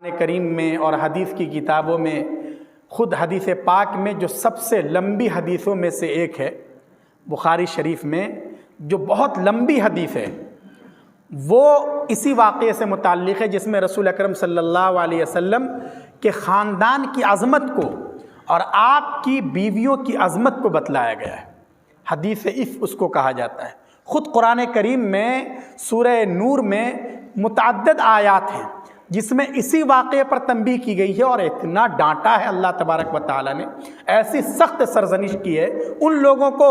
قرآن کریم میں اور حدیث کی کتابوں میں خود حدیث پاک میں جو سب سے لمبی حدیثوں میں سے ایک ہے، بخاری شریف میں جو بہت لمبی حدیث ہے، وہ اسی واقعے سے متعلق ہے جس میں رسول اکرم صلی اللہ علیہ وسلم کے خاندان کی عظمت کو اور آپ کی بیویوں کی عظمت کو بتلایا گیا ہے۔ حدیث عفت اس کو کہا جاتا ہے۔ خود قرآن کریم میں سورہ نور میں متعدد آیات ہیں جس میں اسی واقعے پر تنبیہ کی گئی ہے، اور اتنا ڈانٹا ہے اللہ تبارک و تعالیٰ نے، ایسی سخت سرزنش کی ہے ان لوگوں کو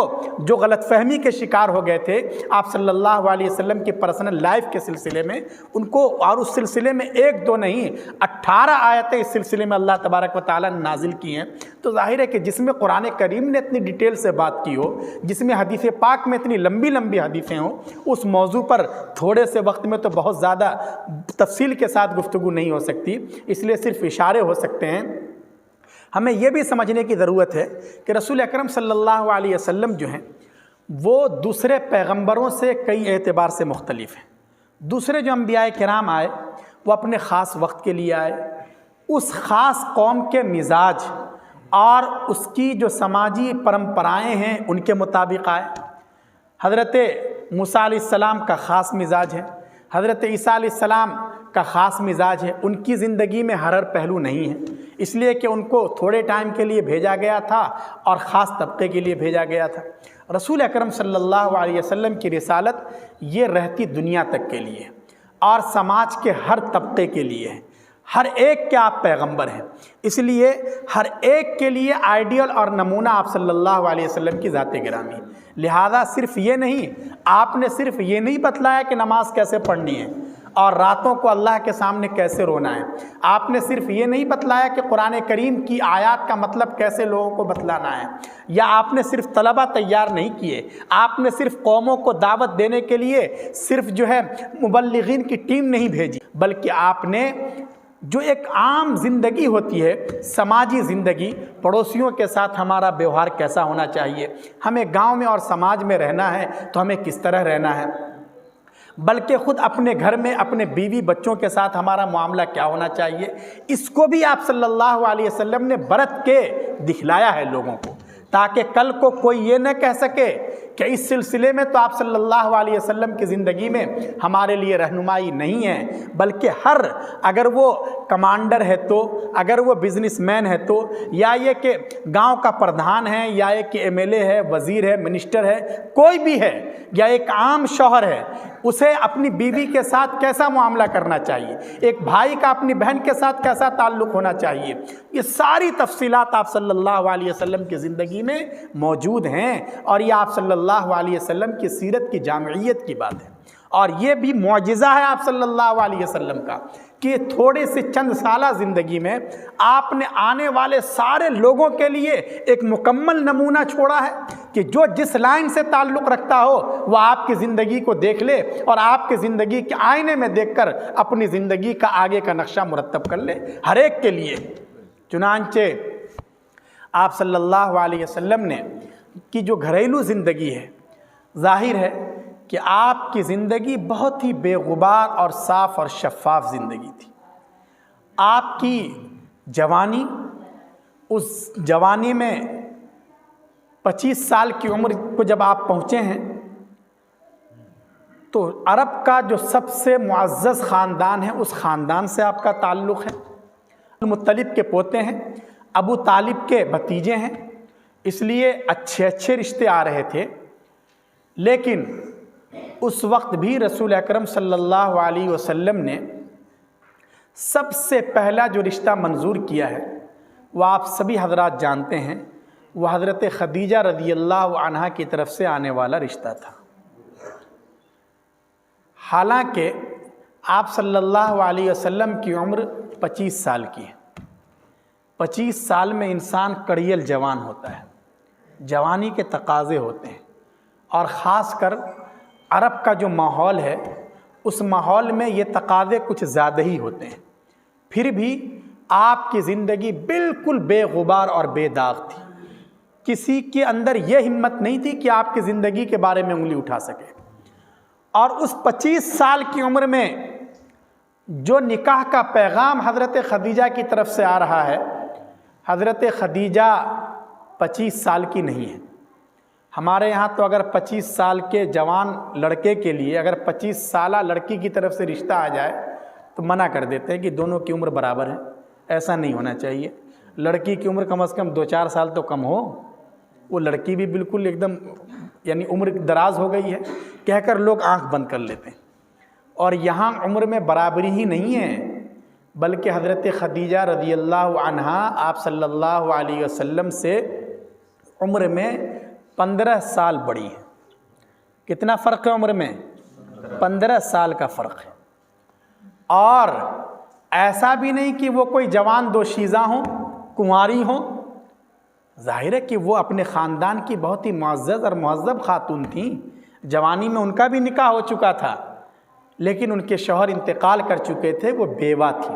جو غلط فہمی کے شکار ہو گئے تھے آپ صلی اللہ علیہ وسلم کی پرسنل لائف کے سلسلے میں، ان کو، اور اس سلسلے میں ایک دو نہیں 18 آیتیں اس سلسلے میں اللہ تبارک و تعالیٰ نے نازل کی ہیں۔ تو ظاہر ہے کہ جس میں قرآن کریم نے اتنی ڈیٹیل سے بات کی ہو، جس میں حدیث پاک میں اتنی لمبی لمبی حدیثیں ہوں، اس موضوع پر تھوڑے سے وقت میں تو بہت زیادہ تفصیل کے ساتھ گفتگو نہیں ہو سکتی، اس لیے صرف اشارے ہو سکتے ہیں۔ ہمیں یہ بھی سمجھنے کی ضرورت ہے کہ رسول اکرم صلی اللہ علیہ وسلم جو ہیں وہ دوسرے پیغمبروں سے کئی اعتبار سے مختلف ہیں۔ دوسرے جو انبیاء کرام آئے وہ اپنے خاص وقت کے لیے آئے، اس خاص قوم کے مزاج اور اس کی جو سماجی پرمپرائیں ہیں ان کے مطابق آئے۔ حضرت موسیٰ علیہ السلام کا خاص مزاج ہے، حضرت عیسیٰ علیہ السلام کا خاص مزاج ہے، ان کی زندگی میں ہر پہلو نہیں ہے، اس لیے کہ ان کو تھوڑے ٹائم کے لیے بھیجا گیا تھا اور خاص طبقے کے لیے بھیجا گیا تھا۔ رسول اکرم صلی اللہ علیہ وسلم کی رسالت یہ رہتی دنیا تک کے لیے اور سماج کے ہر طبقے کے لیے ہے، ہر ایک کے آپ پیغمبر ہیں، اس لیے ہر ایک کے لیے آئیڈیل اور نمونہ آپ صلی اللہ علیہ وسلم کی ذات گرامی۔ لہذا صرف یہ نہیں، آپ نے صرف یہ نہیں بتلایا کہ نماز کیسے پڑھنی ہے اور راتوں کو اللہ کے سامنے کیسے رونا ہے، آپ نے صرف یہ نہیں بتلایا کہ قرآن کریم کی آیات کا مطلب کیسے لوگوں کو بتلانا ہے، یا آپ نے صرف طلبہ تیار نہیں کیے، آپ نے صرف قوموں کو دعوت دینے کے لیے صرف جو ہے مبلغین کی ٹیم نہیں بھیجی، بلکہ آپ نے جو ایک عام زندگی ہوتی ہے، سماجی زندگی، پڑوسیوں کے ساتھ ہمارا بیوہار کیسا ہونا چاہیے، ہمیں گاؤں میں اور سماج میں رہنا ہے تو ہمیں کس طرح رہنا ہے، بلکہ خود اپنے گھر میں اپنے بیوی بچوں کے ساتھ ہمارا معاملہ کیا ہونا چاہیے، اس کو بھی آپ صلی اللہ علیہ وسلم نے برت کے دکھلایا ہے لوگوں کو، تاکہ کل کو کوئی یہ نہ کہہ سکے کہ اس سلسلے میں تو آپ صلی اللہ علیہ وسلم کی زندگی میں ہمارے لیے رہنمائی نہیں ہے، بلکہ اگر وہ کمانڈر ہے تو، اگر وہ بزنس مین ہے تو، یا یہ کہ گاؤں کا پردھان ہے، یا یہ کہ MLA ہے، وزیر ہے، منسٹر ہے، کوئی بھی ہے، یا ایک عام شوہر ہے، اسے اپنی بیوی کے ساتھ کیسا معاملہ کرنا چاہیے، ایک بھائی کا اپنی بہن کے ساتھ کیسا تعلق ہونا چاہیے، یہ ساری تفصیلات آپ صلی اللہ علیہ وسلم کی زندگی میں موجود ہیں، اور یہ آپ صلی اللہ علیہ وسلم کی سیرت کی جامعیت کی بات ہے، اور یہ بھی معجزہ ہے آپ صلی اللہ علیہ وسلم کا کہ تھوڑے سے چند سالہ زندگی میں آپ نے آنے والے سارے لوگوں کے لیے ایک مکمل نمونہ چھوڑا ہے کہ جو جس لائن سے تعلق رکھتا ہو وہ آپ کی زندگی کو دیکھ لے اور آپ کی زندگی کے آئینے میں دیکھ کر اپنی زندگی کا آگے کا نقشہ مرتب کر لے، ہر ایک کے لیے۔ چنانچہ آپ صلی اللہ علیہ وسلم نے کی جو گھریلو زندگی ہے، ظاہر ہے کہ آپ کی زندگی بہت ہی بے غبار اور صاف اور شفاف زندگی تھی۔ آپ کی جوانی، اس جوانی میں 25 سال کی عمر کو جب آپ پہنچے ہیں تو عرب کا جو سب سے معزز خاندان ہے اس خاندان سے آپ کا تعلق ہے، مطلب کے پوتے ہیں، ابو طالب کے بھتیجے ہیں، اس لیے اچھے رشتے آ رہے تھے، لیکن اس وقت بھی رسول اکرم صلی اللہ علیہ وسلم نے سب سے پہلا جو رشتہ منظور کیا ہے وہ آپ سبھی حضرات جانتے ہیں، وہ حضرت خدیجہ رضی اللہ عنہا کی طرف سے آنے والا رشتہ تھا۔ حالانکہ آپ صلی اللہ علیہ وسلم کی عمر 25 سال کی ہے، 25 سال میں انسان کڑیل جوان ہوتا ہے، جوانی کے تقاضے ہوتے ہیں، اور خاص کر عرب کا جو ماحول ہے اس ماحول میں یہ تقاضے کچھ زیادہ ہی ہوتے ہیں، پھر بھی آپ کی زندگی بالکل بے غبار اور بے داغ تھی، کسی کے اندر یہ ہمت نہیں تھی کہ آپ کی زندگی کے بارے میں انگلی اٹھا سکے، اور اس 25 سال کی عمر میں جو نکاح کا پیغام حضرت خدیجہ کی طرف سے آ رہا ہے، حضرت خدیجہ 25 سال کی نہیں ہے۔ ہمارے یہاں تو اگر 25 سال کے جوان لڑکے کے لیے اگر 25 سالہ لڑکی کی طرف سے رشتہ آ جائے تو منع کر دیتے ہیں کہ دونوں کی عمر برابر ہے۔ ایسا نہیں ہونا چاہیے، لڑکی کی عمر کم از کم 2-4 سال تو کم ہو، وہ لڑکی بھی بالکل ایک دم یعنی عمر دراز ہو گئی ہے کہہ کر لوگ آنکھ بند کر لیتے ہیں۔ اور یہاں عمر میں برابری ہی نہیں ہے، بلکہ حضرت خدیجہ رضی اللہ عنہا آپ صلی اللہ علیہ وسلم سے عمر میں 15 سال بڑی ہیں۔ کتنا فرق ہے عمر میں؟ 15 سال کا فرق ہے۔ اور ایسا بھی نہیں کہ وہ کوئی جوان دوشیزہ ہوں، کنواری ہوں، ظاہر ہے کہ وہ اپنے خاندان کی بہت ہی معزز اور مہذب خاتون تھیں، جوانی میں ان کا بھی نکاح ہو چکا تھا، لیکن ان کے شوہر انتقال کر چکے تھے، وہ بیوہ تھی۔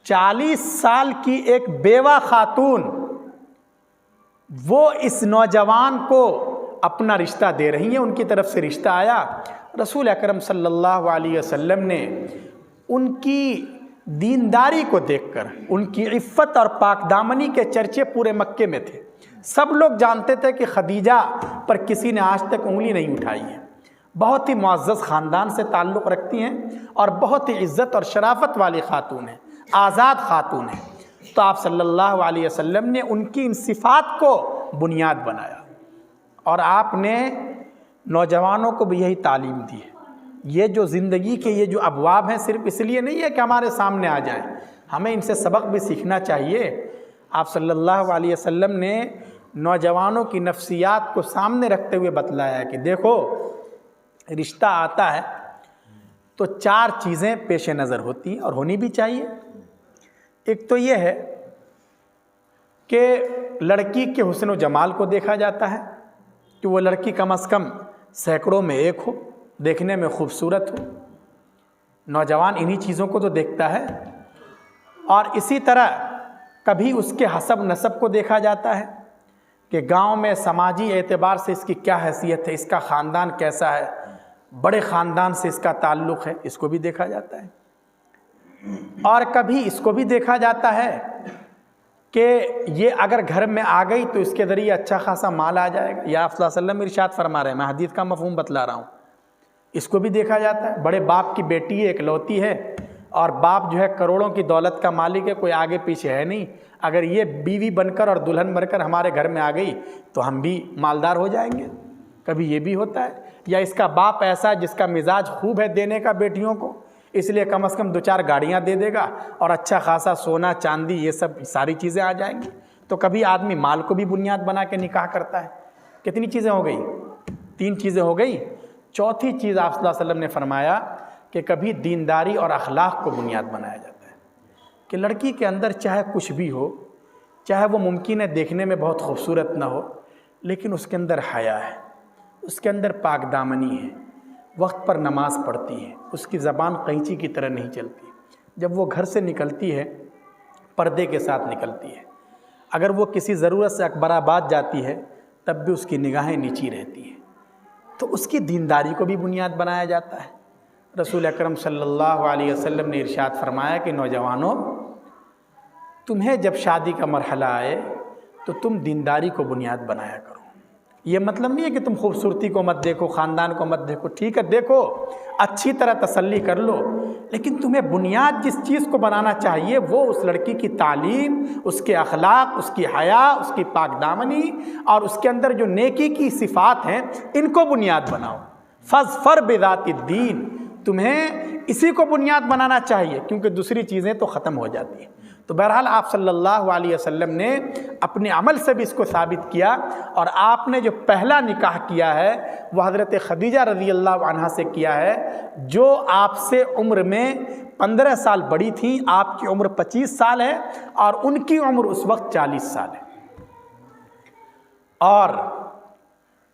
40 سال کی ایک بیوہ خاتون وہ اس نوجوان کو اپنا رشتہ دے رہی ہیں، ان کی طرف سے رشتہ آیا۔ رسول اکرم صلی اللہ علیہ وسلم نے ان کی دینداری کو دیکھ کر، ان کی عفت اور پاک دامنی کے چرچے پورے مکے میں تھے، سب لوگ جانتے تھے کہ خدیجہ پر کسی نے آج تک انگلی نہیں اٹھائی ہے، بہت ہی معزز خاندان سے تعلق رکھتی ہیں اور بہت ہی عزت اور شرافت والی خاتون ہیں، آزاد خاتون ہیں۔ تو آپ صلی اللہ علیہ وسلم نے ان کی ان صفات کو بنیاد بنایا، اور آپ نے نوجوانوں کو بھی یہی تعلیم دی ہے۔ یہ جو زندگی کے یہ جو ابواب ہیں صرف اس لیے نہیں ہے کہ ہمارے سامنے آ جائیں، ہمیں ان سے سبق بھی سیکھنا چاہیے۔ آپ صلی اللہ علیہ وسلم نے نوجوانوں کی نفسیات کو سامنے رکھتے ہوئے بتلایا ہے کہ دیکھو، رشتہ آتا ہے تو 4 چیزیں پیش نظر ہوتی ہیں اور ہونی بھی چاہیے۔ ایک تو یہ ہے کہ لڑکی کے حسن و جمال کو دیکھا جاتا ہے کہ وہ لڑکی کم از کم سینکڑوں میں ایک ہو، دیکھنے میں خوبصورت ہو، نوجوان انہی چیزوں کو تو دیکھتا ہے۔ اور اسی طرح کبھی اس کے حسب نسب کو دیکھا جاتا ہے کہ گاؤں میں سماجی اعتبار سے اس کی کیا حیثیت ہے، اس کا خاندان کیسا ہے، بڑے خاندان سے اس کا تعلق ہے، اس کو بھی دیکھا جاتا ہے۔ اور کبھی اس کو بھی دیکھا جاتا ہے کہ یہ اگر گھر میں آ گئی تو اس کے ذریعے اچھا خاصا مال آ جائے گا، یا آپ صلی اللہ علیہ وسلم ارشاد فرما رہے ہیں، میں حدیث کا مفہوم بتلا رہا ہوں، اس کو بھی دیکھا جاتا ہے۔ بڑے باپ کی بیٹی ہے، اکلوتی ہے، اور باپ جو ہے کروڑوں کی دولت کا مالک ہے، کوئی آگے پیچھے ہے نہیں، اگر یہ بیوی بن کر اور دلہن بن کر ہمارے گھر میں آ گئی تو ہم بھی مالدار ہو جائیں گے، کبھی یہ بھی ہوتا ہے۔ یا اس کا باپ ایسا جس کا مزاج خوب ہے دینے کا بیٹیوں کو، اس لیے کم از کم 2-4 گاڑیاں دے دے گا اور اچھا خاصا سونا چاندی یہ سب ساری چیزیں آ جائیں گی۔ تو کبھی آدمی مال کو بھی بنیاد بنا کے نکاح کرتا ہے۔ کتنی چیزیں ہو گئی؟ 3 چیزیں ہو گئی۔ چوتھی چیز آپ صلی اللہ علیہ وسلم نے فرمایا کہ کبھی دینداری اور اخلاق کو بنیاد بنایا جاتا ہے کہ لڑکی کے اندر چاہے کچھ بھی ہو، چاہے وہ ممکن ہے دیکھنے میں بہت خوبصورت نہ ہو، لیکن اس کے اندر حیا ہے، اس کے اندر پاک دامنی ہے، وقت پر نماز پڑھتی ہے، اس کی زبان قینچی کی طرح نہیں چلتی، جب وہ گھر سے نکلتی ہے پردے کے ساتھ نکلتی ہے، اگر وہ کسی ضرورت سے اکبر آباد جاتی ہے تب بھی اس کی نگاہیں نیچی رہتی ہیں، تو اس کی دینداری کو بھی بنیاد بنایا جاتا ہے۔ رسول اکرم صلی اللہ علیہ وسلم نے ارشاد فرمایا کہ نوجوانوں، تمہیں جب شادی کا مرحلہ آئے تو تم دینداری کو بنیاد بنایا کرو۔ یہ مطلب نہیں ہے کہ تم خوبصورتی کو مت دیکھو، خاندان کو مت دیکھو، ٹھیک ہے دیکھو، اچھی طرح تسلی کر لو، لیکن تمہیں بنیاد جس چیز کو بنانا چاہیے وہ اس لڑکی کی تعلیم، اس کے اخلاق، اس کی حیا، اس کی پاک دامنی اور اس کے اندر جو نیکی کی صفات ہیں ان کو بنیاد بناؤ۔ فاظفر بذات الدین، تمہیں اسی کو بنیاد بنانا چاہیے، کیونکہ دوسری چیزیں تو ختم ہو جاتی ہیں۔ تو بہرحال آپ صلی اللہ علیہ وسلم نے اپنے عمل سے بھی اس کو ثابت کیا، اور آپ نے جو پہلا نکاح کیا ہے وہ حضرت خدیجہ رضی اللہ عنہا سے کیا ہے، جو آپ سے عمر میں 15 سال بڑی تھیں۔ آپ کی عمر 25 سال ہے اور ان کی عمر اس وقت 40 سال ہے۔ اور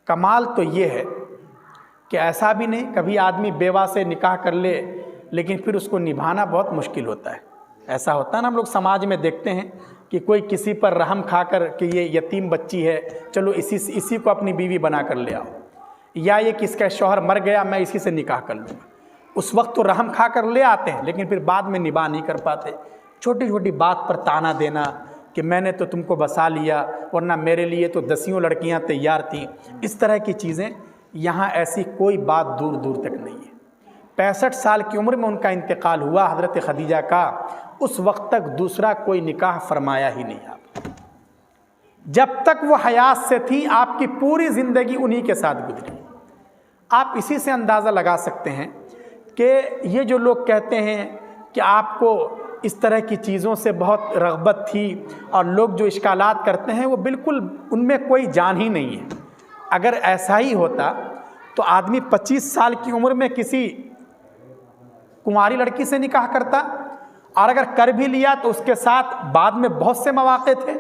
کمال تو یہ ہے کہ ایسا بھی نہیں کبھی آدمی بیوہ سے نکاح کر لے لیکن پھر اس کو نبھانا بہت مشکل ہوتا ہے۔ ایسا ہوتا ہے نا، ہم لوگ سماج میں دیکھتے ہیں کہ کوئی کسی پر رحم کھا کر کہ یہ یتیم بچی ہے، چلو اسی کو اپنی بیوی بنا کر لے آؤ، یا یہ کس کا شوہر مر گیا میں اسی سے نکاح کر لوں گا۔ اس وقت تو رحم کھا کر لے آتے ہیں لیکن پھر بعد میں نباہ نہیں کر پاتے. چھوٹی چھوٹی بات پر تانا دینا کہ میں نے تو تم کو بسا لیا ورنہ میرے لیے تو 10 لڑکیاں تیار تھیں. اس طرح کی چیزیں یہاں ایسی کوئی بات دور دور تک نہیں ہے. 65 سال کی عمر میں ان کا انتقال ہوا حضرت خدیجہ کا. اس وقت تک دوسرا کوئی نکاح فرمایا ہی نہیں آپ. جب تک وہ حیات سے تھی آپ کی پوری زندگی انہی کے ساتھ گزری. آپ اسی سے اندازہ لگا سکتے ہیں کہ یہ جو لوگ کہتے ہیں کہ آپ کو اس طرح کی چیزوں سے بہت رغبت تھی اور لوگ جو اشکالات کرتے ہیں وہ بالکل ان میں کوئی جان ہی نہیں ہے. اگر ایسا ہی ہوتا تو آدمی 25 سال کی عمر میں کسی کنواری لڑکی سے نکاح کرتا, اور اگر کر بھی لیا تو اس کے ساتھ بعد میں بہت سے مواقع تھے.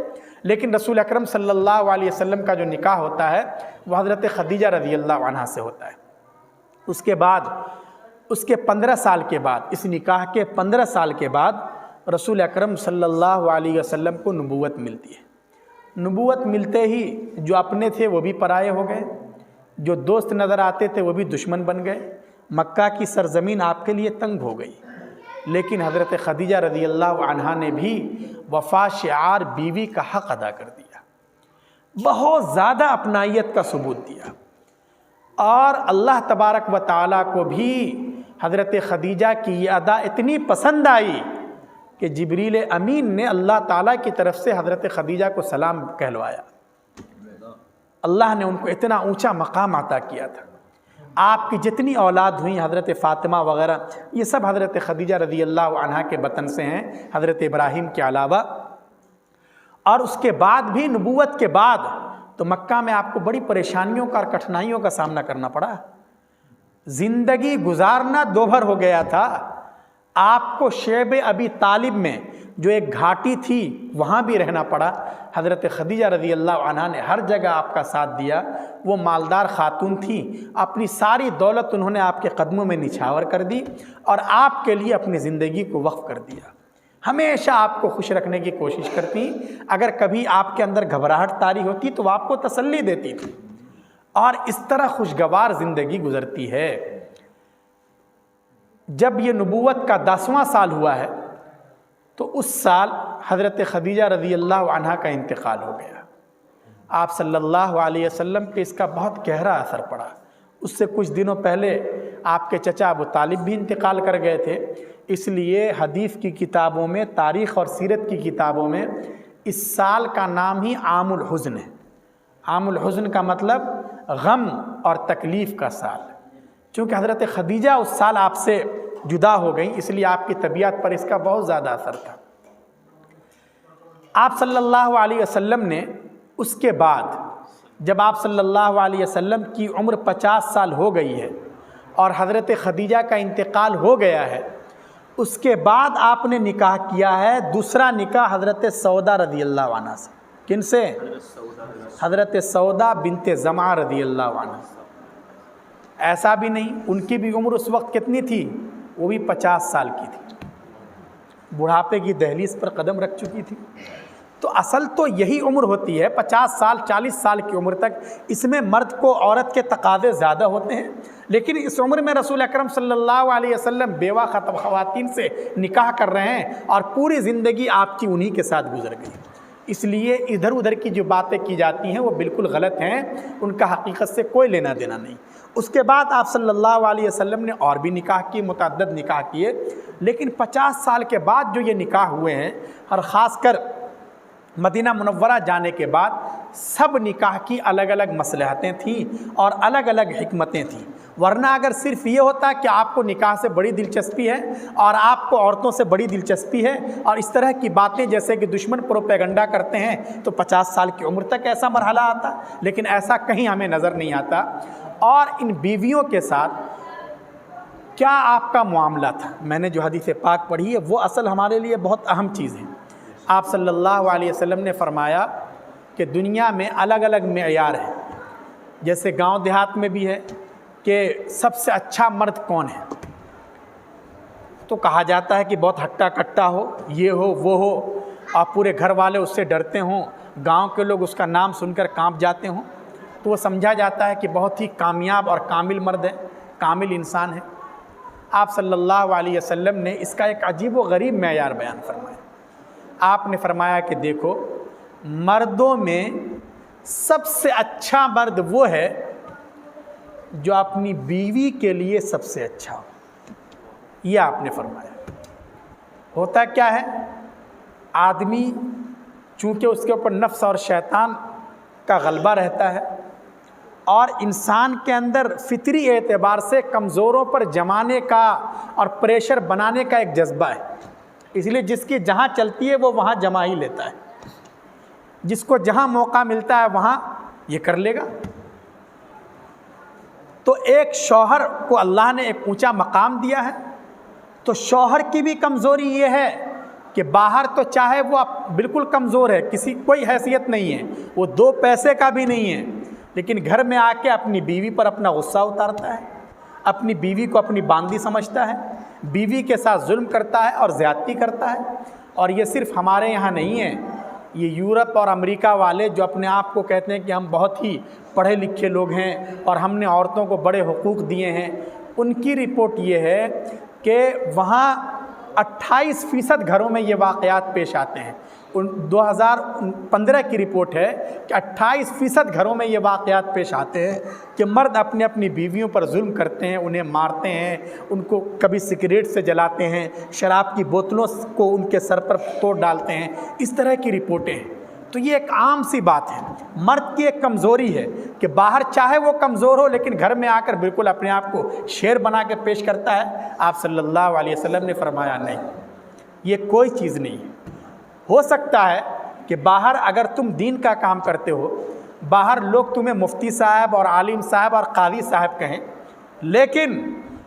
لیکن رسول اکرم صلی اللہ علیہ وسلم کا جو نکاح ہوتا ہے وہ حضرت خدیجہ رضی اللہ عنہا سے ہوتا ہے. اس کے بعد اس کے 15 سال کے بعد, اس نکاح کے 15 سال کے بعد رسول اکرم صلی اللہ علیہ وسلم کو نبوت ملتی ہے. نبوت ملتے ہی جو اپنے تھے وہ بھی پرائے ہو گئے, جو دوست نظر آتے تھے وہ بھی دشمن بن گئے. مکہ کی سرزمین آپ کے لیے تنگ ہو گئی. لیکن حضرت خدیجہ رضی اللہ عنہا نے بھی وفا شعار بیوی کا حق ادا کر دیا, بہت زیادہ اپنائیت کا ثبوت دیا. اور اللہ تبارک و تعالیٰ کو بھی حضرت خدیجہ کی یہ ادا اتنی پسند آئی کہ جبریل امین نے اللہ تعالیٰ کی طرف سے حضرت خدیجہ کو سلام کہلوایا. اللہ نے ان کو اتنا اونچا مقام عطا کیا تھا. آپ کی جتنی اولاد ہوئیں حضرت فاطمہ وغیرہ یہ سب حضرت خدیجہ رضی اللہ عنہا کے بطن سے ہیں, حضرت ابراہیم کے علاوہ. اور اس کے بعد بھی نبوت کے بعد تو مکہ میں آپ کو بڑی پریشانیوں کا اور کٹھنائیوں کا سامنا کرنا پڑا. زندگی گزارنا دوبھر ہو گیا تھا. آپ کو شیب ابی طالب میں جو ایک گھاٹی تھی وہاں بھی رہنا پڑا. حضرت خدیجہ رضی اللہ عنہا نے ہر جگہ آپ کا ساتھ دیا. وہ مالدار خاتون تھی, اپنی ساری دولت انہوں نے آپ کے قدموں میں نچھاور کر دی اور آپ کے لیے اپنی زندگی کو وقف کر دیا. ہمیشہ آپ کو خوش رکھنے کی کوشش کرتی. اگر کبھی آپ کے اندر گھبراہٹ طاری ہوتی تو وہ آپ کو تسلی دیتی تھی. اور اس طرح خوشگوار زندگی گزرتی ہے. جب یہ نبوت کا 10واں سال ہوا ہے تو اس سال حضرت خدیجہ رضی اللہ عنہا کا انتقال ہو گیا. آپ صلی اللہ علیہ وسلم پہ اس کا بہت گہرا اثر پڑا. اس سے کچھ دنوں پہلے آپ کے چچا ابو طالب بھی انتقال کر گئے تھے. اس لیے حدیث کی کتابوں میں, تاریخ اور سیرت کی کتابوں میں اس سال کا نام ہی عام الحزن ہے. عام الحزن کا مطلب غم اور تکلیف کا سال. چونکہ حضرت خدیجہ اس سال آپ سے جدا ہو گئیں اس لیے آپ کی طبیعت پر اس کا بہت زیادہ اثر تھا. آپ صلی اللہ علیہ وسلم نے اس کے بعد جب آپ صلی اللہ علیہ وسلم کی عمر 50 سال ہو گئی ہے اور حضرت خدیجہ کا انتقال ہو گیا ہے, اس کے بعد آپ نے نکاح کیا ہے. دوسرا نکاح حضرت سودا رضی اللہ عنہ سے. کن سے؟ حضرت سودا بنت زمعہ رضی اللہ عنہ. ایسا بھی نہیں, ان کی بھی عمر اس وقت کتنی تھی؟ وہ بھی 50 سال کی تھی, بڑھاپے کی دہلیز پر قدم رکھ چکی تھی. تو اصل تو یہی عمر ہوتی ہے 50 سال 40 سال کی عمر تک. اس میں مرد کو عورت کے تقاضے زیادہ ہوتے ہیں, لیکن اس عمر میں رسول اکرم صلی اللہ علیہ وسلم بیوہ خواتین سے نکاح کر رہے ہیں اور پوری زندگی آپ کی انہی کے ساتھ گزر گئی. اس لیے ادھر ادھر کی جو باتیں کی جاتی ہیں وہ بالکل غلط ہیں, ان کا حقیقت سے کوئی لینا دینا نہیں. اس کے بعد آپ صلی اللہ علیہ وسلم نے اور بھی نکاح کیے, متعدد نکاح کیے. لیکن 50 سال کے بعد جو یہ نکاح ہوئے ہیں اور خاص کر مدینہ منورہ جانے کے بعد, سب نکاح کی الگ الگ مصلحتیں تھیں اور الگ الگ حکمتیں تھیں. ورنہ اگر صرف یہ ہوتا کہ آپ کو نکاح سے بڑی دلچسپی ہے اور آپ کو عورتوں سے بڑی دلچسپی ہے اور اس طرح کی باتیں جیسے کہ دشمن پروپیگنڈا کرتے ہیں, تو 50 سال کی عمر تک ایسا مرحلہ آتا. لیکن ایسا کہیں ہمیں نظر نہیں آتا. اور ان بیویوں کے ساتھ کیا آپ کا معاملہ تھا, میں نے جو حدیث پاک پڑھی ہے وہ اصل ہمارے لیے بہت اہم چیز ہے. آپ صلی اللہ علیہ وسلم نے فرمایا کہ دنیا میں الگ الگ معیار ہے. جیسے گاؤں دیہات میں بھی ہے کہ سب سے اچھا مرد کون ہے, تو کہا جاتا ہے کہ بہت ہٹا کٹا ہو, یہ ہو وہ ہو, اور پورے گھر والے اس سے ڈرتے ہوں, گاؤں کے لوگ اس کا نام سن کر کانپ جاتے ہوں, تو وہ سمجھا جاتا ہے کہ بہت ہی کامیاب اور کامل مرد ہے, کامل انسان ہے. آپ صلی اللہ علیہ وسلم نے اس کا ایک عجیب و غریب معیار بیان فرمایا۔ آپ نے فرمایا کہ دیکھو، مردوں میں سب سے اچھا مرد وہ ہے جو اپنی بیوی کے لیے سب سے اچھا ہو۔ یہ آپ نے فرمایا۔ ہوتا کیا ہے، آدمی چونکہ اس کے اوپر نفس اور شیطان کا غلبہ رہتا ہے، اور انسان کے اندر فطری اعتبار سے کمزوروں پر جمانے کا اور پریشر بنانے کا ایک جذبہ ہے، اس لیے جس کی جہاں چلتی ہے وہ وہاں جما ہی لیتا ہے، جس کو جہاں موقع ملتا ہے وہاں یہ کر لے گا۔ تو ایک شوہر کو اللہ نے ایک اونچا مقام دیا ہے، تو شوہر کی بھی کمزوری یہ ہے کہ باہر تو چاہے وہ بالکل کمزور ہے، کوئی حیثیت نہیں ہے، وہ 2 پیسے کا بھی نہیں ہے، لیکن گھر میں آ کے اپنی بیوی پر اپنا غصہ اتارتا ہے، اپنی بیوی کو اپنی باندی سمجھتا ہے، بیوی کے ساتھ ظلم کرتا ہے اور زیادتی کرتا ہے۔ اور یہ صرف ہمارے یہاں نہیں ہے، یہ یورپ اور امریکہ والے جو اپنے آپ کو کہتے ہیں کہ ہم بہت ہی پڑھے لکھے لوگ ہیں اور ہم نے عورتوں کو بڑے حقوق دیے ہیں، ان کی رپورٹ یہ ہے کہ وہاں 28% گھروں میں یہ واقعات پیش آتے ہیں۔ 2015 کی رپورٹ ہے کہ 28% گھروں میں یہ واقعات پیش آتے ہیں کہ مرد اپنی بیویوں پر ظلم کرتے ہیں، انہیں مارتے ہیں، ان کو کبھی سگریٹ سے جلاتے ہیں، شراب کی بوتلوں کو ان کے سر پر توڑ ڈالتے ہیں، اس طرح کی رپورٹیں ہیں۔ تو یہ ایک عام سی بات ہے، مرد کی ایک کمزوری ہے کہ باہر چاہے وہ کمزور ہو لیکن گھر میں آ کر بالکل اپنے آپ کو شیر بنا کے پیش کرتا ہے۔ آپ صلی اللہ علیہ وسلم نے فرمایا نہیں، یہ کوئی چیز نہیں ہے۔ ہو سکتا ہے کہ باہر اگر تم دین کا کام کرتے ہو، باہر لوگ تمہیں مفتی صاحب اور عالم صاحب اور قاضی صاحب کہیں، لیکن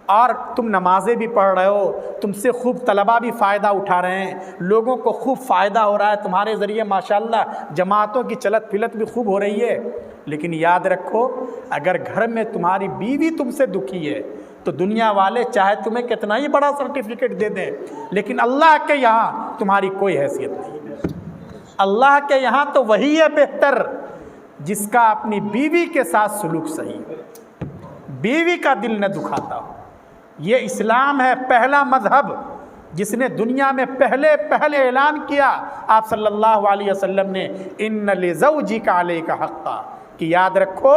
اور تم نمازیں بھی پڑھ رہے ہو، تم سے خوب طلبہ بھی فائدہ اٹھا رہے ہیں، لوگوں کو خوب فائدہ ہو رہا ہے، تمہارے ذریعے ماشاءاللہ جماعتوں کی چلت پھلت بھی خوب ہو رہی ہے، لیکن یاد رکھو اگر گھر میں تمہاری بیوی تم سے دکھی ہے تو دنیا والے چاہے تمہیں کتنا ہی بڑا سرٹیفکیٹ دے دیں، لیکن اللہ کے یہاں تمہاری کوئی حیثیت نہیں ہے۔ اللہ کے یہاں تو وہی ہے بہتر جس کا اپنی بیوی کے ساتھ سلوک صحیح، بیوی کا دل نہ دکھاتا ہو۔ یہ اسلام ہے پہلا مذہب جس نے دنیا میں پہلے اعلان کیا، آپ صلی اللہ علیہ وسلم نے ان لزوجک علیک حقا، کہ یاد رکھو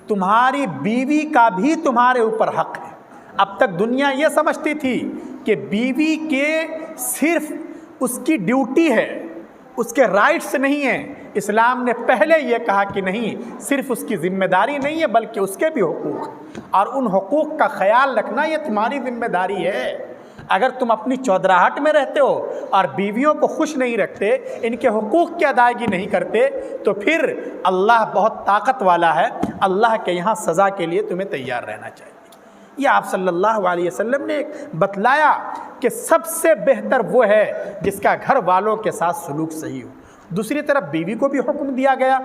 تمہاری بیوی کا بھی تمہارے اوپر حق ہے۔ اب تک دنیا یہ سمجھتی تھی کہ بیوی کے صرف اس کی ڈیوٹی ہے، اس کے رائٹس نہیں ہیں۔ اسلام نے پہلے یہ کہا کہ نہیں، صرف اس کی ذمہ داری نہیں ہے بلکہ اس کے بھی حقوق، اور ان حقوق کا خیال رکھنا یہ تمہاری ذمہ داری ہے۔ اگر تم اپنی چودراہٹ میں رہتے ہو اور بیویوں کو خوش نہیں رکھتے، ان کے حقوق کی ادائیگی نہیں کرتے، تو پھر اللہ بہت طاقت والا ہے، اللہ کے یہاں سزا کے لیے تمہیں تیار رہنا چاہیے۔ یہ آپ صلی اللہ علیہ وسلم نے بتلایا کہ سب سے بہتر وہ ہے جس کا گھر والوں کے ساتھ سلوک صحیح ہو۔ دوسری طرف بیوی کو بھی حکم دیا گیا،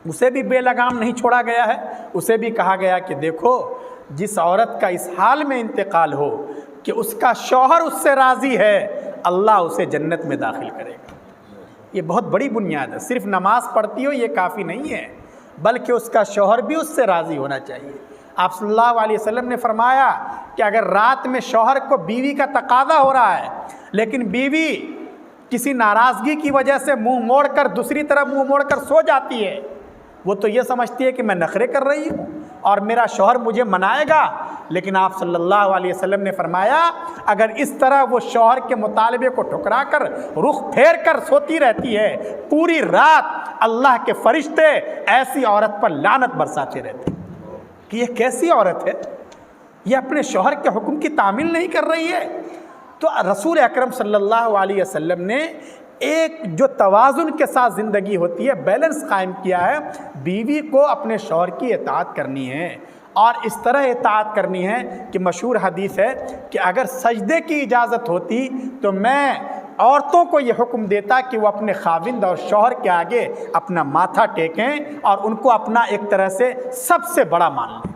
اسے بھی بے لگام نہیں چھوڑا گیا ہے، اسے بھی کہا گیا کہ دیکھو جس عورت کا اس حال میں انتقال ہو کہ اس کا شوہر اس سے راضی ہے، اللہ اسے جنت میں داخل کرے گا۔ یہ بہت بڑی بنیاد ہے، صرف نماز پڑھتی ہو یہ کافی نہیں ہے، بلکہ اس کا شوہر بھی اس سے راضی ہونا چاہیے۔ آپ صلی اللہ علیہ وسلم نے فرمایا کہ اگر رات میں شوہر کو بیوی کا تقاضا ہو رہا ہے لیکن بیوی کسی ناراضگی کی وجہ سے منہ موڑ کر دوسری طرف منہ موڑ کر سو جاتی ہے، وہ تو یہ سمجھتی ہے کہ میں نخرے کر رہی ہوں اور میرا شوہر مجھے منائے گا، لیکن آپ صلی اللہ علیہ وسلم نے فرمایا اگر اس طرح وہ شوہر کے مطالبے کو ٹھکرا کر رخ پھیر کر سوتی رہتی ہے پوری رات، اللہ کے فرشتے ایسی عورت پر لعنت برساتے رہتے ہیں کہ یہ کیسی عورت ہے، یہ اپنے شوہر کے حکم کی تعمیل نہیں کر رہی ہے۔ تو رسول اکرم صلی اللہ علیہ وسلم نے ایک جو توازن کے ساتھ زندگی ہوتی ہے بیلنس قائم کیا ہے، بیوی کو اپنے شوہر کی اطاعت کرنی ہے، اور اس طرح اطاعت کرنی ہے کہ مشہور حدیث ہے کہ اگر سجدے کی اجازت ہوتی تو میں عورتوں کو یہ حکم دیتا کہ وہ اپنے خاوند اور شوہر کے آگے اپنا ماتھا ٹیکیں اور ان کو اپنا ایک طرح سے سب سے بڑا مان لیں،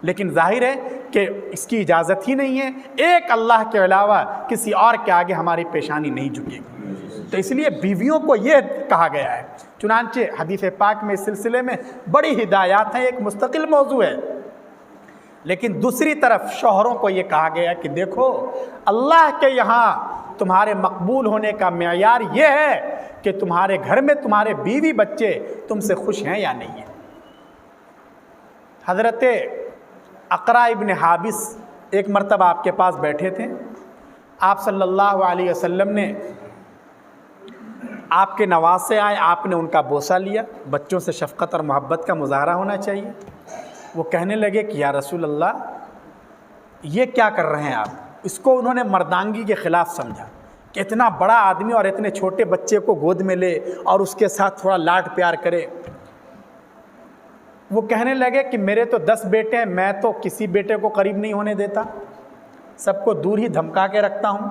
لیکن ظاہر ہے کہ اس کی اجازت ہی نہیں ہے، ایک اللہ کے علاوہ کسی اور کے آگے ہماری پیشانی نہیں جھکے گی، تو اس لیے بیویوں کو یہ کہا گیا ہے۔ چنانچہ حدیث پاک میں اس سلسلے میں بڑی ہدایات ہیں، ایک مستقل موضوع ہے۔ لیکن دوسری طرف شوہروں کو یہ کہا گیا کہ دیکھو اللہ کے یہاں تمہارے مقبول ہونے کا معیار یہ ہے کہ تمہارے گھر میں تمہارے بیوی بچے تم سے خوش ہیں یا نہیں ہیں۔ حضرت اقرا ابن حابس ایک مرتبہ آپ کے پاس بیٹھے تھے، آپ صلی اللہ علیہ وسلم نے آپ کے نواسے آئے، آپ نے ان کا بوسہ لیا، بچوں سے شفقت اور محبت کا مظاہرہ ہونا چاہیے۔ وہ کہنے لگے کہ یا رسول اللہ یہ کیا کر رہے ہیں آپ؟ اس کو انہوں نے مردانگی کے خلاف سمجھا کہ اتنا بڑا آدمی اور اتنے چھوٹے بچے کو گود میں لے اور اس کے ساتھ تھوڑا لاڈ پیار کرے۔ وہ کہنے لگے کہ میرے تو 10 بیٹے ہیں، میں تو کسی بیٹے کو قریب نہیں ہونے دیتا، سب کو دور ہی دھمکا کے رکھتا ہوں۔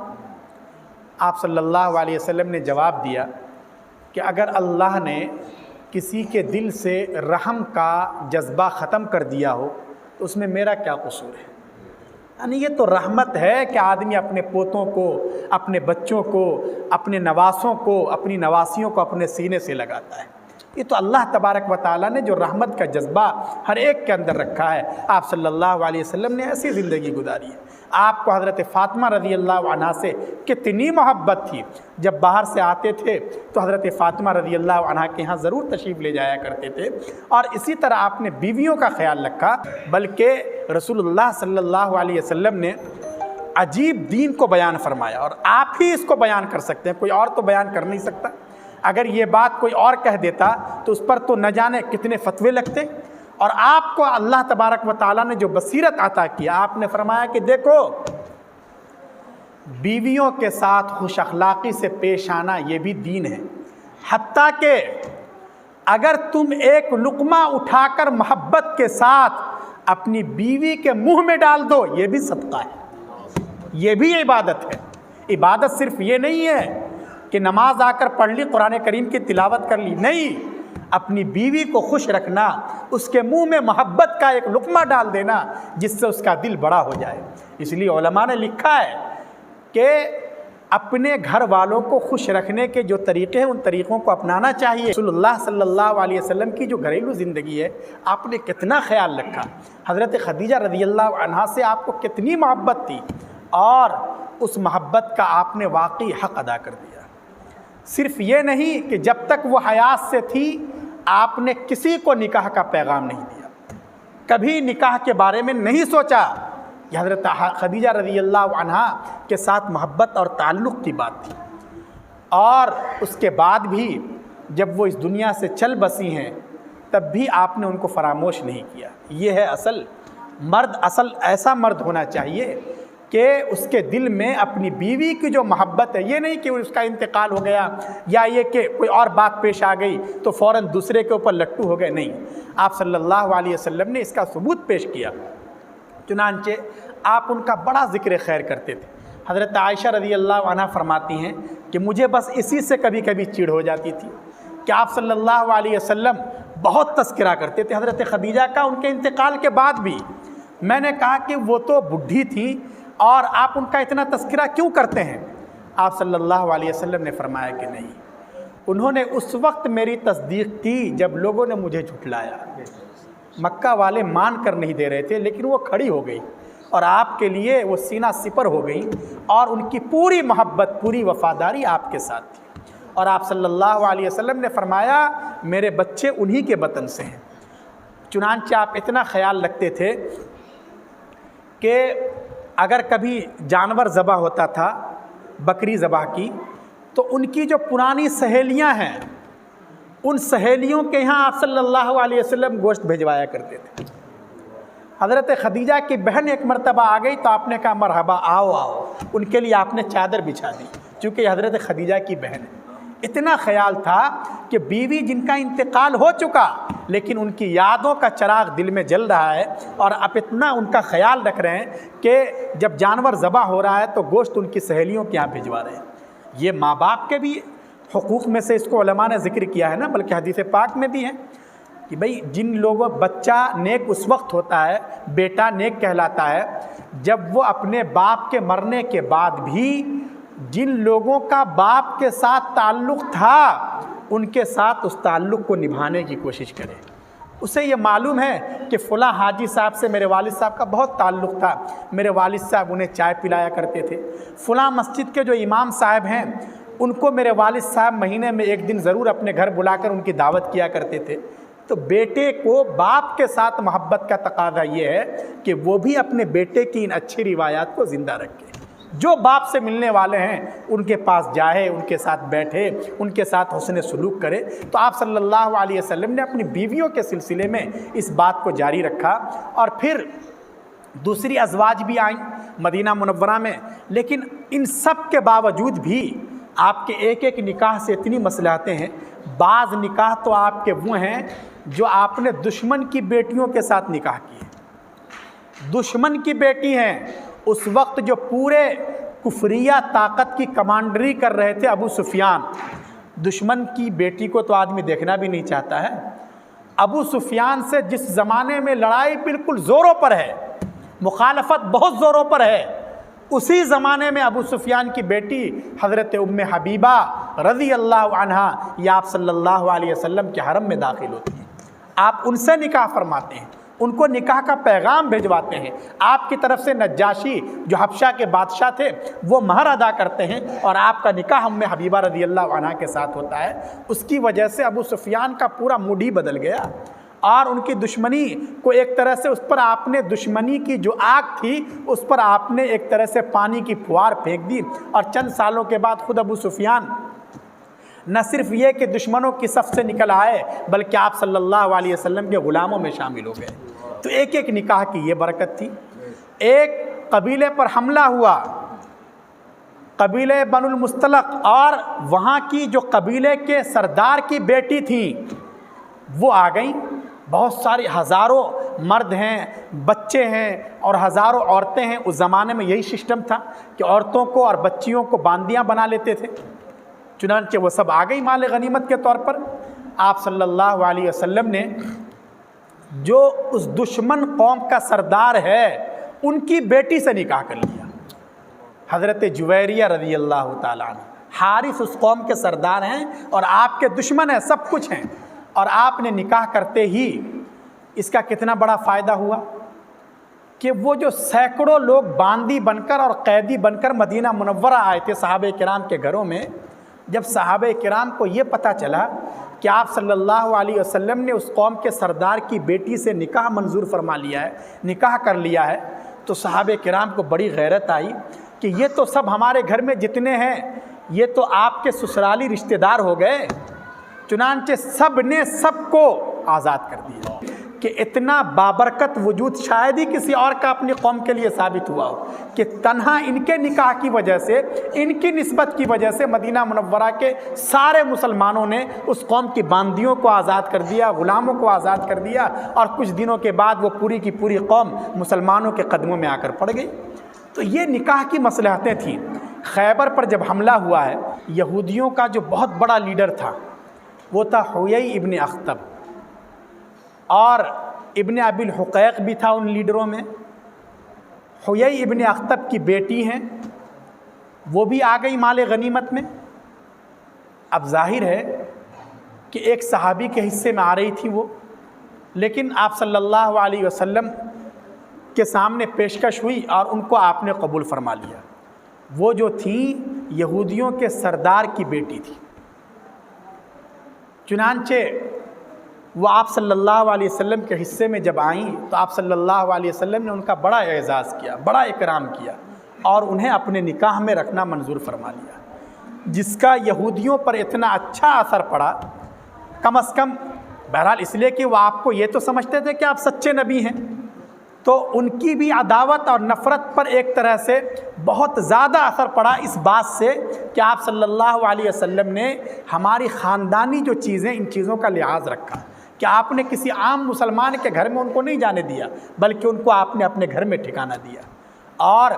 آپ صلی اللہ علیہ وسلم نے جواب دیا کہ اگر اللہ نے کسی کے دل سے رحم کا جذبہ ختم کر دیا ہو تو اس میں میرا کیا قصور ہے؟ یعنی یہ تو رحمت ہے کہ آدمی اپنے پوتوں کو، اپنے بچوں کو، اپنے نواسوں کو، اپنی نواسیوں کو اپنے سینے سے لگاتا ہے۔ یہ تو اللہ تبارک و تعالیٰ نے جو رحمت کا جذبہ ہر ایک کے اندر رکھا ہے، آپ صلی اللہ علیہ وسلم نے ایسی زندگی گزاری ہے۔ آپ کو حضرت فاطمہ رضی اللہ عنہا سے کتنی محبت تھی، جب باہر سے آتے تھے تو حضرت فاطمہ رضی اللہ عنہا کے ہاں ضرور تشریف لے جایا کرتے تھے، اور اسی طرح آپ نے بیویوں کا خیال رکھا، بلکہ رسول اللہ صلی اللہ علیہ وسلم نے عجیب دین کو بیان فرمایا، اور آپ ہی اس کو بیان کر سکتے ہیں، کوئی اور تو بیان کر نہیں سکتا۔ اگر یہ بات کوئی اور کہہ دیتا تو اس پر تو نہ جانے کتنے فتوے لگتے، اور آپ کو اللہ تبارک و تعالیٰ نے جو بصیرت عطا کیا، آپ نے فرمایا کہ دیکھو بیویوں کے ساتھ خوش اخلاقی سے پیش آنا یہ بھی دین ہے، حتیٰ کہ اگر تم ایک لقمہ اٹھا کر محبت کے ساتھ اپنی بیوی کے منہ میں ڈال دو یہ بھی صدقہ ہے، یہ بھی عبادت ہے۔ عبادت صرف یہ نہیں ہے کہ نماز آ کر پڑھ لی، قرآن کریم کی تلاوت کر لی، نہیں، اپنی بیوی کو خوش رکھنا، اس کے منہ میں محبت کا ایک لقمہ ڈال دینا جس سے اس کا دل بڑا ہو جائے۔ اس لیے علماء نے لکھا ہے کہ اپنے گھر والوں کو خوش رکھنے کے جو طریقے ہیں ان طریقوں کو اپنانا چاہیے۔ رسول اللہ صلی اللہ علیہ وسلم کی جو گھریلو زندگی ہے آپ نے کتنا خیال رکھا، حضرت خدیجہ رضی اللہ عنہا سے آپ کو کتنی محبت تھی، اور اس محبت کا آپ نے واقعی حق ادا کر دیا۔ صرف یہ نہیں کہ جب تک وہ حیات سے تھی آپ نے کسی کو نکاح کا پیغام نہیں دیا، کبھی نکاح کے بارے میں نہیں سوچا، یہ حضرت خدیجہ رضی اللہ عنہا کے ساتھ محبت اور تعلق کی بات تھی۔ اور اس کے بعد بھی جب وہ اس دنیا سے چل بسی ہیں تب بھی آپ نے ان کو فراموش نہیں کیا۔ یہ ہے اصل مرد، اصل ایسا مرد ہونا چاہیے کہ اس کے دل میں اپنی بیوی کی جو محبت ہے، یہ نہیں کہ اس کا انتقال ہو گیا یا یہ کہ کوئی اور بات پیش آ گئی تو فوراً دوسرے کے اوپر لٹو ہو گئے، نہیں، آپ صلی اللہ علیہ وسلم نے اس کا ثبوت پیش کیا۔ چنانچہ آپ ان کا بڑا ذکر خیر کرتے تھے۔ حضرت عائشہ رضی اللہ عنہا فرماتی ہیں کہ مجھے بس اسی سے کبھی کبھی چڑ ہو جاتی تھی کہ آپ صلی اللہ علیہ وسلم بہت تذکرہ کرتے تھے حضرت خدیجہ کا ان کے انتقال کے بعد بھی۔ میں نے کہا کہ وہ تو بڈھی تھی اور آپ ان کا اتنا تذکرہ کیوں کرتے ہیں؟ آپ صلی اللہ علیہ وسلم نے فرمایا کہ نہیں، انہوں نے اس وقت میری تصدیق کی جب لوگوں نے مجھے جھٹلایا، مکہ والے مان کر نہیں دے رہے تھے، لیکن وہ کھڑی ہو گئی اور آپ کے لیے وہ سینہ سپر ہو گئی، اور ان کی پوری محبت، پوری وفاداری آپ کے ساتھ تھی۔ اور آپ صلی اللہ علیہ وسلم نے فرمایا میرے بچے انہی کے بطن سے ہیں۔ چنانچہ آپ اتنا خیال رکھتے تھے کہ اگر کبھی جانور ذبح ہوتا تھا، بکری ذبح کی، تو ان کی جو پرانی سہیلیاں ہیں ان سہیلیوں کے یہاں آپ صلی اللہ علیہ وسلم گوشت بھیجوایا کرتے تھے۔ حضرت خدیجہ کی بہن ایک مرتبہ آ گئی تو آپ نے کہا مرحبا، آؤ آؤ، ان کے لیے آپ نے چادر بچھا دی، چونکہ یہ حضرت خدیجہ کی بہن ہے۔ اتنا خیال تھا کہ بیوی جن کا انتقال ہو چکا لیکن ان کی یادوں کا چراغ دل میں جل رہا ہے، اور آپ اتنا ان کا خیال رکھ رہے ہیں کہ جب جانور ذبح ہو رہا ہے تو گوشت ان کی سہیلیوں کے یہاں بھجوا رہے ہیں۔ یہ ماں باپ کے بھی حقوق میں سے اس کو علماء نے ذکر کیا ہے نا، بلکہ حدیث پاک میں بھی ہے کہ بھئی جن لوگوں، بچہ نیک اس وقت ہوتا ہے، بیٹا نیک کہلاتا ہے جب وہ اپنے باپ کے مرنے کے بعد بھی جن لوگوں کا باپ کے ساتھ تعلق تھا ان کے ساتھ اس تعلق کو نبھانے کی کوشش کرے۔ اسے یہ معلوم ہے کہ فلاں حاجی صاحب سے میرے والد صاحب کا بہت تعلق تھا، میرے والد صاحب انہیں چائے پلایا کرتے تھے، فلاں مسجد کے جو امام صاحب ہیں ان کو میرے والد صاحب مہینے میں ایک دن ضرور اپنے گھر بلا کر ان کی دعوت کیا کرتے تھے۔ تو بیٹے کو باپ کے ساتھ محبت کا تقاضا یہ ہے کہ وہ بھی اپنے بیٹے کی ان اچھی روایات کو زندہ رکھے، جو باپ سے ملنے والے ہیں ان کے پاس جائے، ان کے ساتھ بیٹھے، ان کے ساتھ حسن سلوک کرے۔ تو آپ صلی اللہ علیہ وسلم نے اپنی بیویوں کے سلسلے میں اس بات کو جاری رکھا، اور پھر دوسری ازواج بھی آئیں مدینہ منورہ میں، لیکن ان سب کے باوجود بھی آپ کے ایک ایک نکاح سے اتنی مصلحتیں ہیں۔ بعض نکاح تو آپ کے وہ ہیں جو آپ نے دشمن کی بیٹیوں کے ساتھ نکاح کیے، دشمن کی بیٹی ہیں، اس وقت جو پورے کفریہ طاقت کی کمانڈری کر رہے تھے ابو سفیان۔ دشمن کی بیٹی کو تو آدمی دیکھنا بھی نہیں چاہتا ہے۔ ابو سفیان سے جس زمانے میں لڑائی بالکل زوروں پر ہے، مخالفت بہت زوروں پر ہے، اسی زمانے میں ابو سفیان کی بیٹی حضرت ام حبیبہ رضی اللہ عنہا یا آپ صلی اللہ علیہ وسلم کے حرم میں داخل ہوتی ہیں۔ آپ ان سے نکاح فرماتے ہیں، ان کو نکاح کا پیغام بھیجواتے ہیں، آپ کی طرف سے نجاشی جو حبشہ کے بادشاہ تھے وہ مہر ادا کرتے ہیں، اور آپ کا نکاح ام حبیبہ رضی اللہ عنہا کے ساتھ ہوتا ہے۔ اس کی وجہ سے ابو سفیان کا پورا موڈ ہی بدل گیا، اور ان کی دشمنی کو ایک طرح سے اس پر آپ نے دشمنی کی جو آگ تھی اس پر آپ نے ایک طرح سے پانی کی پھوار پھینک دی، اور چند سالوں کے بعد خود ابو سفیان نہ صرف یہ کہ دشمنوں کی صف سے نکل آئے بلکہ آپ صلی اللہ علیہ وسلم کے غلاموں میں شامل ہو گئے۔ تو ایک ایک نکاح کی یہ برکت تھی۔ ایک قبیلے پر حملہ ہوا، قبیلے بنو المستلق، اور وہاں کی جو قبیلے کے سردار کی بیٹی تھیں وہ آ گئیں۔ بہت سارے ہزاروں مرد ہیں، بچے ہیں، اور ہزاروں عورتیں ہیں۔ اس زمانے میں یہی سسٹم تھا کہ عورتوں کو اور بچیوں کو باندیاں بنا لیتے تھے۔ چنانچہ وہ سب آ گئی مال غنیمت کے طور پر۔ آپ صلی اللہ علیہ وسلم نے جو اس دشمن قوم کا سردار ہے ان کی بیٹی سے نکاح کر لیا، حضرت جویریہ رضی اللہ تعالیٰ عنہ۔ حارث اس قوم کے سردار ہیں اور آپ کے دشمن ہیں، سب کچھ ہیں، اور آپ نے نکاح کرتے ہی اس کا کتنا بڑا فائدہ ہوا کہ وہ جو سینکڑوں لوگ باندی بن کر اور قیدی بن کر مدینہ منورہ آئے تھے صحابہ کرام کے گھروں میں، جب صحابہ کرام کو یہ پتہ چلا کہ آپ صلی اللہ علیہ وسلم نے اس قوم کے سردار کی بیٹی سے نکاح منظور فرما لیا ہے، نکاح کر لیا ہے، تو صحابہ کرام کو بڑی غیرت آئی کہ یہ تو سب ہمارے گھر میں جتنے ہیں یہ تو آپ کے سسرالی رشتہ دار ہو گئے۔ چنانچہ سب نے سب کو آزاد کر دیا کہ اتنا بابرکت وجود شاید ہی کسی اور کا اپنی قوم کے لیے ثابت ہوا ہو کہ تنہا ان کے نکاح کی وجہ سے، ان کی نسبت کی وجہ سے مدینہ منورہ کے سارے مسلمانوں نے اس قوم کی باندیوں کو آزاد کر دیا، غلاموں کو آزاد کر دیا، اور کچھ دنوں کے بعد وہ پوری کی پوری قوم مسلمانوں کے قدموں میں آ کر پڑ گئی۔ تو یہ نکاح کی مصلحتیں تھیں۔ خیبر پر جب حملہ ہوا ہے، یہودیوں کا جو بہت بڑا لیڈر تھا وہ تھا حیی ابن اخطب، اور ابن ابی الحقیق بھی تھا ان لیڈروں میں۔ حیی ابن اخطب کی بیٹی ہیں، وہ بھی آ گئی مال غنیمت میں۔ اب ظاہر ہے کہ ایک صحابی کے حصے میں آ رہی تھی وہ، لیکن آپ صلی اللہ علیہ وسلم کے سامنے پیشکش ہوئی اور ان کو آپ نے قبول فرما لیا۔ وہ جو تھی یہودیوں کے سردار کی بیٹی تھی۔ چنانچہ وہ آپ صلی اللہ علیہ وسلم کے حصے میں جب آئیں تو آپ صلی اللہ علیہ وسلم نے ان کا بڑا اعزاز کیا، بڑا اکرام کیا، اور انہیں اپنے نکاح میں رکھنا منظور فرما لیا، جس کا یہودیوں پر اتنا اچھا اثر پڑا، کم از کم بہرحال اس لیے کہ وہ آپ کو یہ تو سمجھتے تھے کہ آپ سچے نبی ہیں، تو ان کی بھی عداوت اور نفرت پر ایک طرح سے بہت زیادہ اثر پڑا اس بات سے کہ آپ صلی اللہ علیہ وسلم نے ہماری خاندانی جو چیزیں، ان چیزوں کا لحاظ رکھا کہ آپ نے کسی عام مسلمان کے گھر میں ان کو نہیں جانے دیا، بلکہ ان کو آپ نے اپنے گھر میں ٹھکانہ دیا۔ اور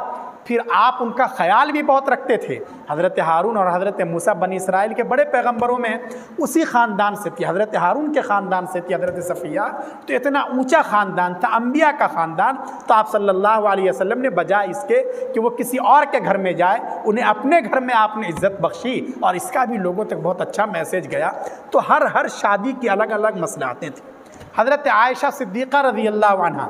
پھر آپ ان کا خیال بھی بہت رکھتے تھے۔ حضرت ہارون اور حضرت موسیٰ بنی اسرائیل کے بڑے پیغمبروں میں اسی خاندان سے تھی، حضرت ہارون کے خاندان سے تھی حضرت صفیہ، تو اتنا اونچا خاندان تھا، انبیاء کا خاندان۔ تو آپ صلی اللہ علیہ وسلم نے بجائے اس کے کہ وہ کسی اور کے گھر میں جائے، انہیں اپنے گھر میں آپ نے عزت بخشی، اور اس کا بھی لوگوں تک بہت اچھا میسیج گیا۔ تو ہر شادی کی الگ الگ مصلحتیں تھیں۔ حضرت عائشہ صدیقہ رضی اللہ عنہ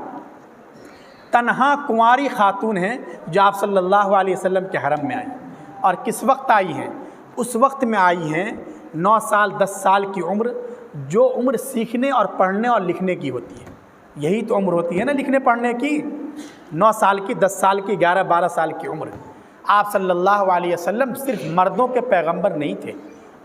تنہا کنواری خاتون ہیں جو آپ صلی اللہ علیہ وسلم کے حرم میں آئیں، اور کس وقت آئی ہیں؟ اس وقت میں آئی ہیں 9 سال 10 سال کی عمر، جو عمر سیکھنے اور پڑھنے اور لکھنے کی ہوتی ہے، یہی تو عمر ہوتی ہے نا لکھنے پڑھنے کی۔ 9 سال کی، 10 سال کی، 11 12 سال کی عمر۔ آپ صلی اللہ علیہ وسلم صرف مردوں کے پیغمبر نہیں تھے،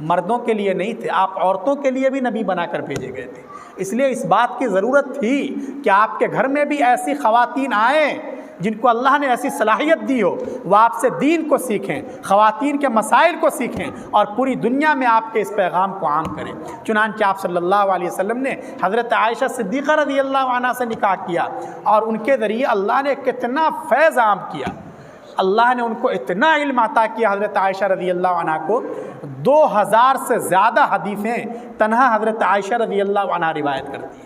مردوں کے لیے نہیں تھے، آپ عورتوں کے لیے بھی نبی بنا کر بھیجے گئے تھے۔ اس لیے اس بات کی ضرورت تھی کہ آپ کے گھر میں بھی ایسی خواتین آئیں جن کو اللہ نے ایسی صلاحیت دی ہو، وہ آپ سے دین کو سیکھیں، خواتین کے مسائل کو سیکھیں، اور پوری دنیا میں آپ کے اس پیغام کو عام کریں۔ چنانچہ آپ صلی اللہ علیہ وسلم نے حضرت عائشہ صدیقہ رضی اللہ عنہ سے نکاح کیا، اور ان کے ذریعے اللہ نے کتنا فیض عام کیا، اللہ نے ان کو اتنا علم عطا کیا۔ حضرت عائشہ رضی اللہ عنہ کو 2000 سے زیادہ حدیثیں تنہا حضرت عائشہ رضی اللہ عنہ روایت کرتی ہیں۔